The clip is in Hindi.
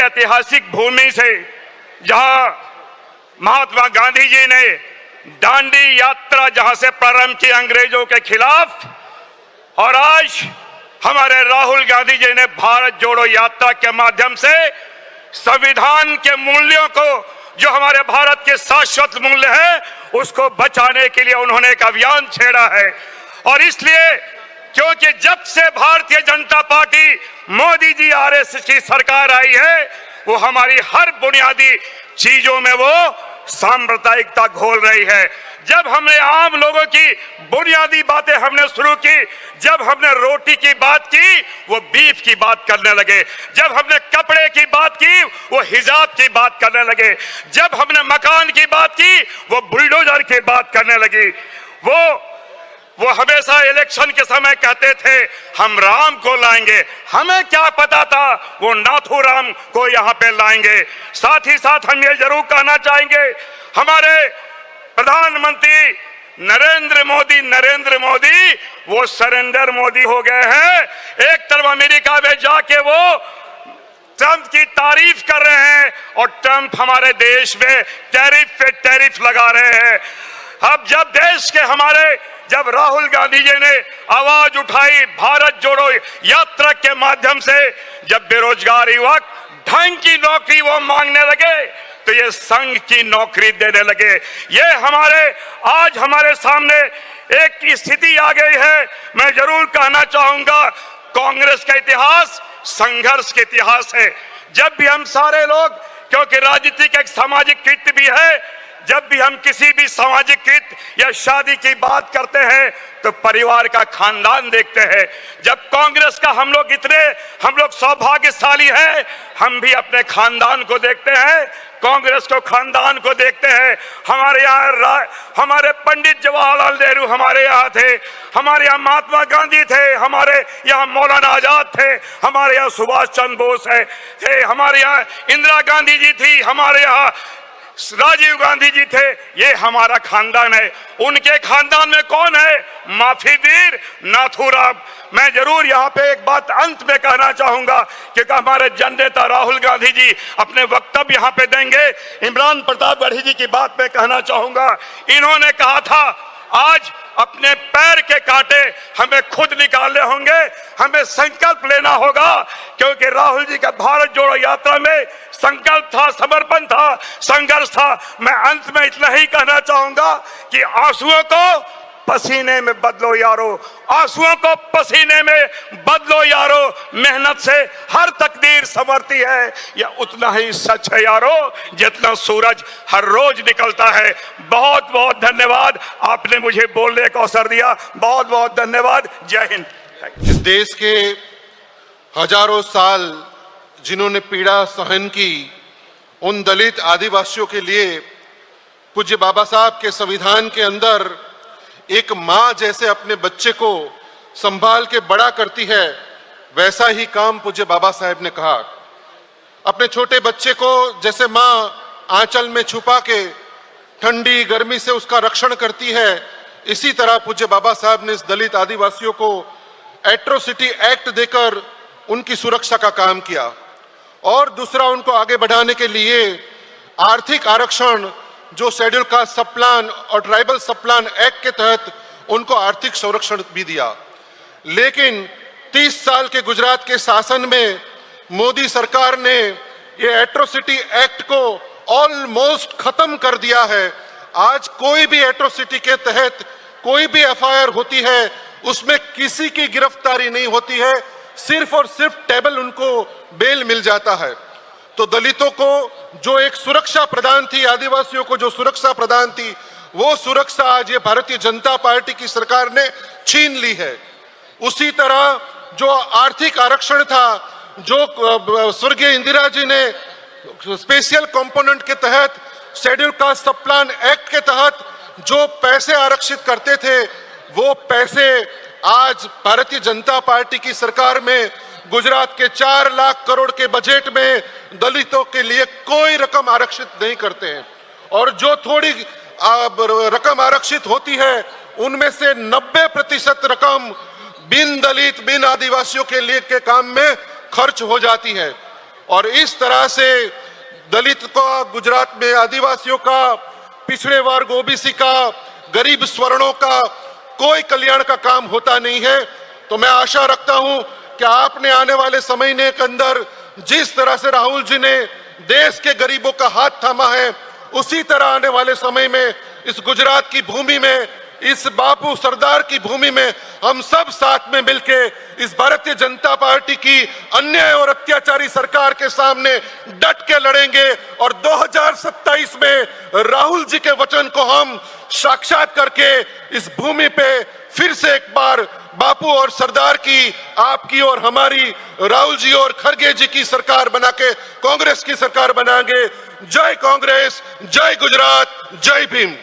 ऐतिहासिक भूमि से, जहां महात्मा गांधी जी ने दांडी यात्रा जहां से प्रारंभ की अंग्रेजों के खिलाफ, और आज हमारे राहुल गांधी जी ने भारत जोड़ो यात्रा के माध्यम से संविधान के मूल्यों को, जो हमारे भारत के शाश्वत मूल्य है, उसको बचाने के लिए उन्होंने एक अभियान छेड़ा है। और इसलिए क्योंकि जब से भारतीय जनता पार्टी, मोदी जी आरएसएस की सरकार आई है, वो हमारी हर बुनियादी चीजों में वो सांप्रदायिकता घोल रही है। जब हमने आम लोगों की बुनियादी बातें हमने शुरू की, जब हमने रोटी की बात की, वो बीफ की बात करने लगे। जब हमने कपड़े की बात की, वो हिजाब की बात करने लगे। जब हमने मकान की बात की, वो बुलडोजर की बात करने लगी। वो हमेशा इलेक्शन के समय कहते थे हम राम को लाएंगे। हमें क्या पता था वो नाथूराम को यहाँ पे लाएंगे। साथ ही साथ हम ये जरूर कहना चाहेंगे, हमारे प्रधानमंत्री नरेंद्र मोदी वो सरेंडर मोदी हो गए हैं। एक तरफ अमेरिका में जाके वो ट्रंप की तारीफ कर रहे हैं और ट्रंप हमारे देश में टैरिफ पे टैरिफ लगा रहे हैं। अब जब राहुल गांधी जी ने आवाज उठाई भारत जोड़ो यात्रा के माध्यम से, जब बेरोजगार युवक ढंग की नौकरी वो मांगने लगे, तो ये संघ की नौकरी देने लगे। ये आज हमारे सामने एक स्थिति आ गई है। मैं जरूर कहना चाहूंगा, कांग्रेस का इतिहास संघर्ष के इतिहास है। जब भी हम सारे लोग, क्योंकि राजनीति का एक सामाजिक कृत्य भी है, जब भी हम किसी भी सामाजिक कृत्य या शादी की बात करते हैं तो परिवार का खानदान देखते हैं। जब कांग्रेस का हम लोग सौभाग्यशाली हैं, हम भी अपने खानदान को देखते हैं, कांग्रेस को खानदान को देखते हैं। हमारे यहाँ हमारे पंडित जवाहरलाल नेहरू हमारे यहाँ थे, हमारे यहाँ महात्मा गांधी थे, हमारे यहाँ मौलाना आजाद थे, हमारे यहाँ सुभाष चंद्र बोस थे, हमारे यहाँ इंदिरा गांधी जी थी, हमारे यहाँ राजीव गांधी जी थे। ये हमारा खानदान है। उनके खानदान में कौन है? माफी वीर नाथूराम। मैं जरूर यहाँ पे एक बात अंत में कहना चाहूंगा, क्योंकि हमारे जननेता राहुल गांधी जी अपने वक्तव्य यहाँ पे देंगे। इमरान प्रतापगढ़ी जी की बात में कहना चाहूंगा, इन्होंने कहा था आज अपने पैर के कांटे हमें खुद निकालने होंगे, हमें संकल्प लेना होगा, क्योंकि राहुल जी का भारत जोड़ो यात्रा में संकल्प था, समर्पण था, संघर्ष था। मैं अंत में इतना ही कहना चाहूंगा कि आंसुओं को पसीने में बदलो यारो, आंसुओं को पसीने में बदलो यारो, मेहनत से हर तकदीर संवरती है, यह उतना ही सच है यारो जितना सूरज हर रोज निकलता है। बहुत बहुत धन्यवाद, आपने मुझे बोलने का अवसर दिया। बहुत बहुत धन्यवाद। जय हिंद। इस देश के हजारों साल जिन्होंने पीड़ा सहन की, उन दलित आदिवासियों के लिए पूज्य बाबा साहब के संविधान के अंदर एक माँ जैसे अपने बच्चे को संभाल के बड़ा करती है, वैसा ही काम पूज्य बाबा साहब ने कहा। अपने छोटे बच्चे को जैसे माँ आंचल में छुपा के ठंडी गर्मी से उसका रक्षण करती है, इसी तरह पूज्य बाबा साहब ने इस दलित आदिवासियों को एट्रोसिटी एक्ट देकर उनकी सुरक्षा का काम किया। और दूसरा, उनको आगे बढ़ाने के लिए आर्थिक आरक्षण, जो शेड्यूल कास्ट सब प्लान और ट्राइबल सब प्लान एक्ट के तहत उनको आर्थिक संरक्षण भी दिया। लेकिन 30 साल के गुजरात के शासन में मोदी सरकार ने ये एट्रोसिटी एक्ट को ऑलमोस्ट खत्म कर दिया है। आज कोई भी एट्रोसिटी के तहत कोई भी एफआईआर होती है, उसमें किसी की गिरफ्तारी नहीं होती है, सिर्फ और सिर्फ टेबल उनको बेल मिल जाता है। तो दलितों को जो एक सुरक्षा प्रदान थी, आदिवासियों को जो सुरक्षा प्रदान थी, वो सुरक्षा आज ये भारतीय जनता पार्टी की सरकार ने छीन ली है। उसी तरह जो आर्थिक आरक्षण था, जो स्वर्गीय इंदिरा जी ने स्पेशल कंपोनेंट के तहत, शेड्यूल कास्ट सब प्लान एक्ट के तहत जो पैसे आरक्षित करते थे, वो पैसे आज भारतीय जनता पार्टी की सरकार में गुजरात के 4 लाख करोड़ के बजट में दलितों के लिए कोई रकम आरक्षित नहीं करते हैं। और जो थोड़ी रकम आरक्षित होती है, उनमें से 90% रकम बिन दलित, बिन आदिवासियों के लिए के काम में खर्च हो जाती है। और इस तरह से दलित का, गुजरात में आदिवासियों का, पिछड़े वर्ग ओबीसी का, गरीब स्वर्णों का कोई कल्याण का काम होता नहीं है। तो मैं आशा रखता हूं कि आपने आने वाले समय के अंदर जिस तरह से राहुल जी ने देश के गरीबों का हाथ थामा है, उसी तरह आने वाले समय में इस गुजरात की भूमि में, इस बापू सरदार की भूमि में हम सब साथ में मिलके इस भारतीय जनता पार्टी की अन्याय और अत्याचारी सरकार के सामने डट के लड़ेंगे और 2027 में राहुल जी के वचन को हम साक्षात करके इस भूमि पे फिर से एक बार बापू और सरदार की, आपकी और हमारी, राहुल जी और खड़गे जी की सरकार बना के कांग्रेस की सरकार बनाएंगे। जय कांग्रेस, जय गुजरात, जय भीम।